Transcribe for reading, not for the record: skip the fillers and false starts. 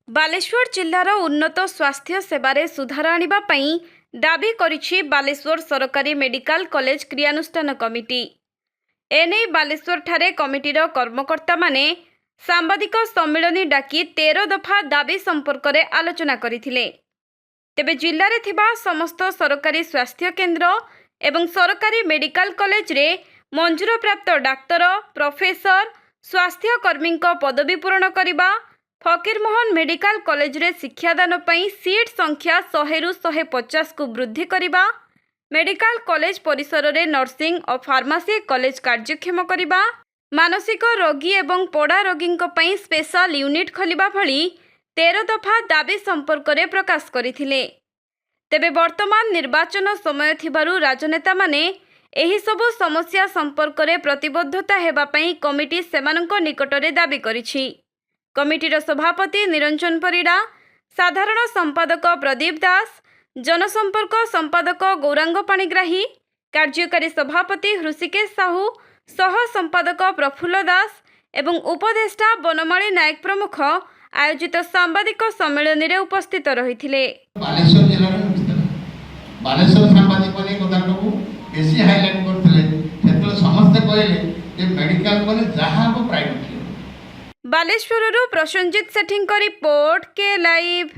बालेश्वर जिल्लार उन्नत स्वास्थ्य सेवारे सुधार आनिबा पई दाबी करिछि बालेश्वर सरकारी मेडिकल कॉलेज क्रियानुष्ठान कमिटी। एने बालेश्वर ठारे कमिटीर कर्मकर्ता माने सांबादिक सम्मेलन डाकी 13 दफा दाबी संपर्क में आलोचना करथिले। तेबे जिल्लारे थिबा समस्त सरकारी स्वास्थ्य केन्द्र एवं सरकारी मेडिकल कॉलेज रे मंजूर प्राप्त डाक्तर प्रोफेसर स्वास्थ्य कर्मी पदवी पूरण करने, फकीरमोहन मेडिकल कॉलेज रे शिक्षादान पई सीट संख्या 100 रु 150 को वृद्धि करने, मेडिकल कॉलेज परिसर रे नर्सिंग और फार्मासी कॉलेज कार्यक्षम करने, मानसिक रोगी एवं पड़ा रोगी पई स्पेशल यूनिट खोलिबा भली 13 दफा दाबी संपर्क में प्रकाश करथिले। तेबे वर्तमान निर्वाचन समय थिबारु राजनेता माने एही सबु समस्या संपर्क में प्रतिबद्धता हेबा पई कमिटी सेमानंको निकटरे दाबी करिछि। कमिटीर सभापति निरंजन परिड़ा, साधारण संपादक प्रदीप दास, जनसंपर्क संपादक गौरांग पाणिग्राही, कार्यकारी सभापति हृषिकेश साहू, सह संपादक प्रफुल्ल दास एवं उपदेष्टा बनमाली नायक प्रमुख आयोजित सांबादिक सम्मेलन में उपस्थित रहिथिले। बालेश्वर जिल्लार बालेश्वर सांबादिक को बेसी हाइलाइट करथिले, क्षेत्र समस्त कहले जे मेडिकल कॉलेज जहां को प्राइवेट। बालेश्वरରୁ प्रसन्नजित सेठीଙ୍କ रिपोर्ट के लाइव।